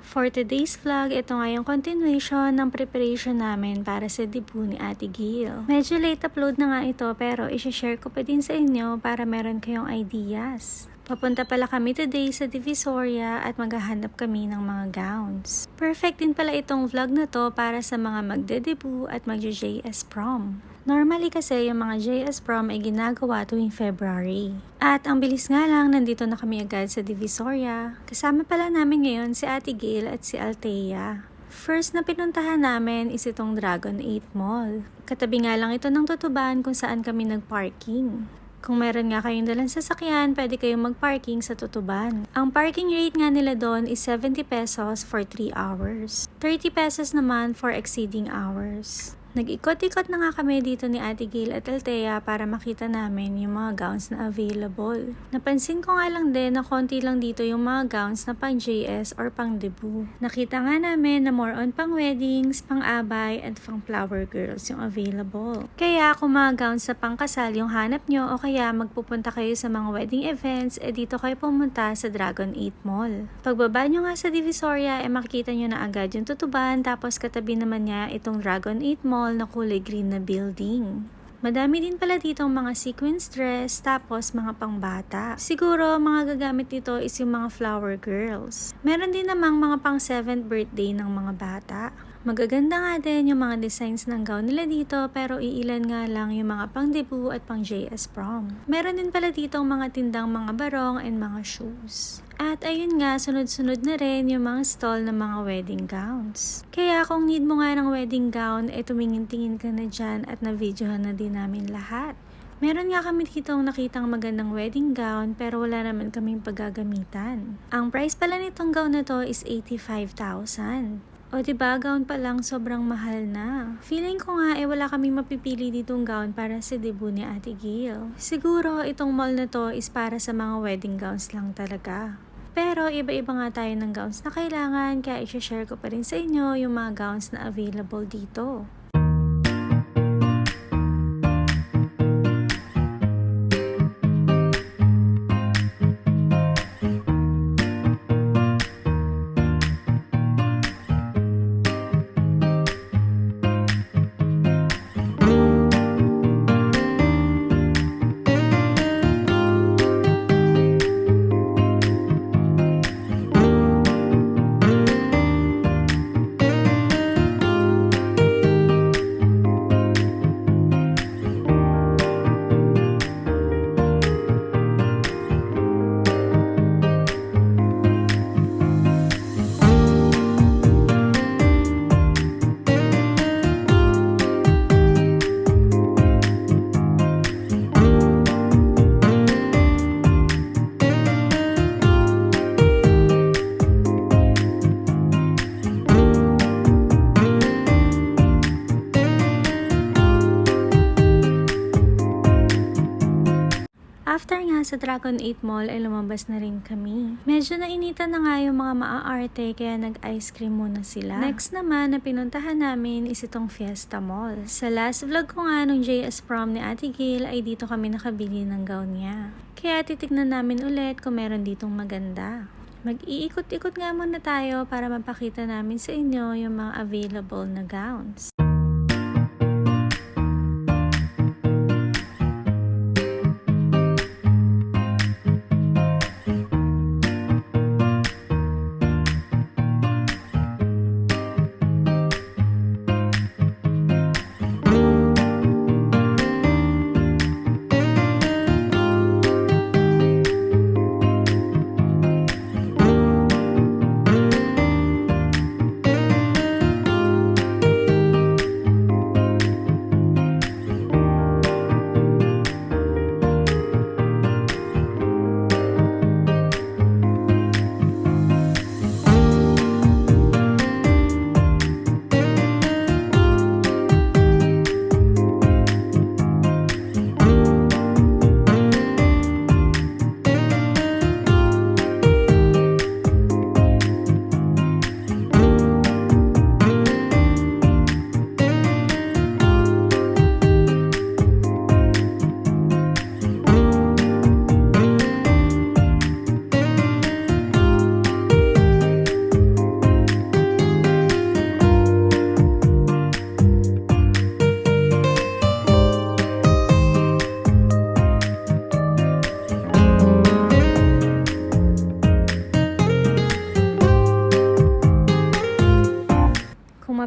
For today's vlog, ito nga yung continuation ng preparation namin para sa debut ni Ate Gail. Medyo late upload na nga ito pero isha-share ko pa din sa inyo para meron kayong ideas. Papunta pala kami today sa Divisoria at maghahanap kami ng mga gowns. Perfect din pala itong vlog na to para sa mga magde-debut at magje-JS prom. Normally kasi yung mga JS prom ay ginagawa tuwing February. At ang bilis nga lang, nandito na kami agad sa Divisoria. Kasama pala namin ngayon si Ate Gail at si Althea. First na pinuntahan namin is itong Dragon 8 Mall. Katabi nga lang ito ng Tutuban kung saan kami nagparking. Kung meron nga kayong dalang sasakyan, pwede kayong magparking sa Tutuban. Ang parking rate nga nila doon is 70 pesos for 3 hours. 30 pesos naman for exceeding hours. Nag-ikot-ikot na nga kami dito ni Ate Gail at Althea para makita namin yung mga gowns na available. Napansin ko nga lang din na konti lang dito yung mga gowns na pang JS or pang debut. Nakita nga namin na more on pang weddings, pang abay, at pang flower girls yung available. Kaya kung mga gowns na pang kasal yung hanap nyo o kaya magpupunta kayo sa mga wedding events, dito kayo pumunta sa Dragon 8 Mall. Pagbaba nyo nga sa Divisoria, makikita nyo na agad yung Tutuban, tapos katabi naman niya itong Dragon 8 Mall na kulay green na building. Madami din pala dito ang mga sequins dress, tapos mga pangbata. Siguro mga gagamit dito is yung mga flower girls. Meron din namang mga pang 7th birthday ng mga bata. Magaganda nga din yung mga designs ng gown nila dito, pero iilan nga lang yung mga pang debut at pang JS prom. Meron din pala dito ang mga tindang mga barong and mga shoes. At ayun nga, sunod-sunod na rin yung mga stall ng mga wedding gowns. Kaya kung need mo nga ng wedding gown, tumingin-tingin ka na dyan at na-videohan na din namin lahat. Meron nga kami ditong nakitang magandang wedding gown pero wala naman kaming paggagamitan. Ang price pala nitong gown na to is 85,000. O diba, gown pa lang sobrang mahal na. Feeling ko nga wala kaming mapipili ditong gown para sa debut ni Ate Gail. Siguro itong mall na to is para sa mga wedding gowns lang talaga. Pero iba-iba nga tayo ng gowns na kailangan, kaya i-share ko pa rin sa inyo yung mga gowns na available dito. After nga sa Dragon 8 Mall lumabas na rin kami. Medyo nainitan na nga yung mga maaarte kaya nag-ice cream muna sila. Next naman na pinuntahan namin is itong Fiesta Mall. Sa last vlog ko nga nung JS prom ni Ate Gail ay dito kami nakabili ng gown niya. Kaya titignan namin ulit kung meron ditong maganda. Mag-iikot-ikot nga muna tayo para mapakita namin sa inyo yung mga available na gowns.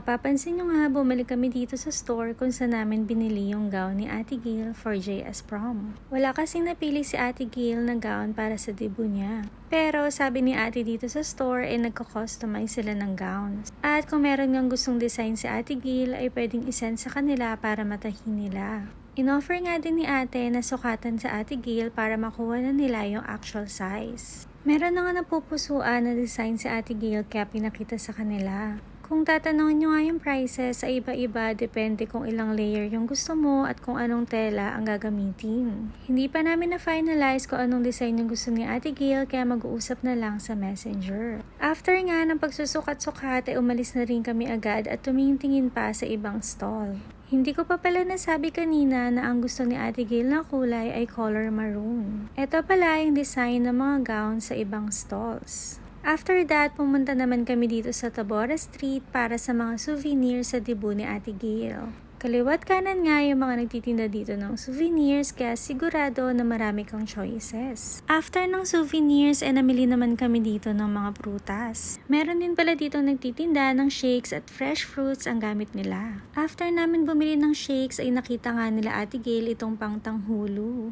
mapapansin nyo nga, bumalik kami dito sa store kung saan namin binili yung gown ni Ate Gail for JS Prom. Wala kasing napili si Ate Gail na gown para sa debut niya. Pero sabi ni Ate dito sa store ay nagko-customize sila ng gowns. At kung meron ngang gustong design si Ate Gail ay pwedeng isend sa kanila para matahin nila. In-offer nga din ni Ate na sukatan sa Ate Gail para makuha na nila yung actual size. Meron na nga napupusuan na design si Ate Gail kaya pinakita sa kanila. Kung tatanungin nyo nga yung prices ay iba-iba, depende kung ilang layer yung gusto mo at kung anong tela ang gagamitin. Hindi pa namin na-finalize kung anong design yung gusto ni Ate Gail kaya mag-uusap na lang sa messenger. After nga ng pagsusukat-sukat ay umalis na rin kami agad at tumingin pa sa ibang stall. Hindi ko pa pala nasabi kanina na ang gusto ni Ate Gail na kulay ay color maroon. Ito pala yung design ng mga gown sa ibang stalls. After that, pumunta naman kami dito sa Tabora Street para sa mga souvenirs sa debut ni Ate Gail. Kaliwat kanan nga yung mga nagtitinda dito ng souvenirs kaya sigurado na marami kang choices. After ng souvenirs ay namili naman kami dito ng mga prutas. Meron din pala dito nagtitinda ng shakes at fresh fruits ang gamit nila. After namin bumili ng shakes ay nakita nga nila Ate Gail itong pangtanghulu.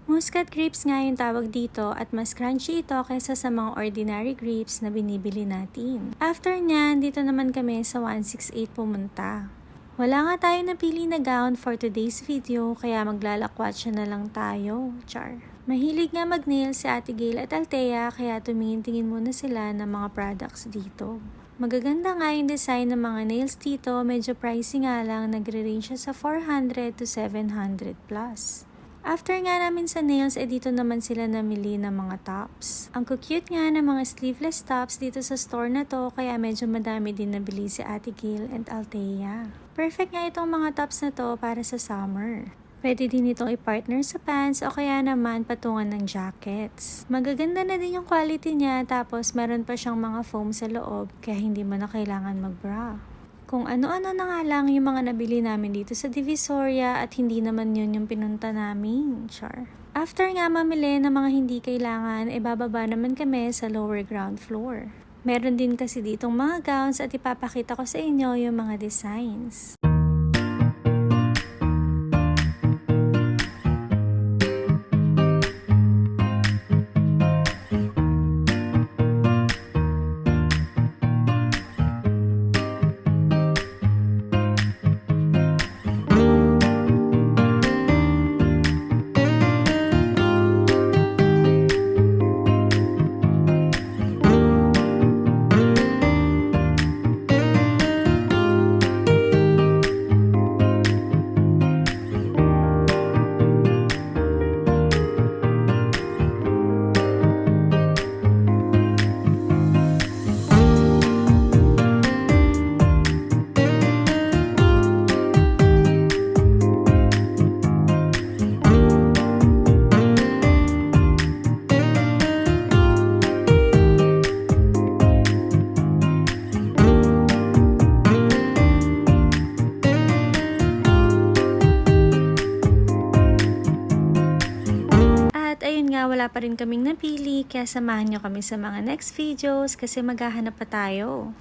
Muscat grapes nga yung tawag dito at mas crunchy ito kaysa sa mga ordinary grapes na binibili natin. After nyan, dito naman kami sa 168 pumunta. Wala nga tayo napili na gown for today's video kaya maglalakwat siya na lang tayo. Char. Mahilig nga mag-nail si Ate Gail at Althea kaya tumingin-tingin muna sila ng mga products dito. Magaganda nga yung design ng mga nails dito, medyo pricey nga lang, nagre-range siya sa 400 to 700 plus. After nga namin sa nails, dito naman sila namili ng mga tops. Ang cute nga ng mga sleeveless tops dito sa store na to, kaya medyo madami din nabili si Ate Gail and Althea. Perfect nga itong mga tops na to para sa summer. Pwede din itong i-partner sa pants o kaya naman patungan ng jackets. Magaganda na din yung quality niya, tapos meron pa siyang mga foam sa loob, kaya hindi mo na kailangan mag-bra. Kung ano-ano na nga lang yung mga nabili namin dito sa Divisoria at hindi naman yun yung pinunta namin. Char. After nga mamili ng mga hindi kailangan, bababa naman kami sa lower ground floor. Meron din kasi ditong mga gowns at ipapakita ko sa inyo yung mga designs. Ayun nga, wala pa rin kaming napili kaya samahan nyo kami sa mga next videos kasi maghahanap pa tayo.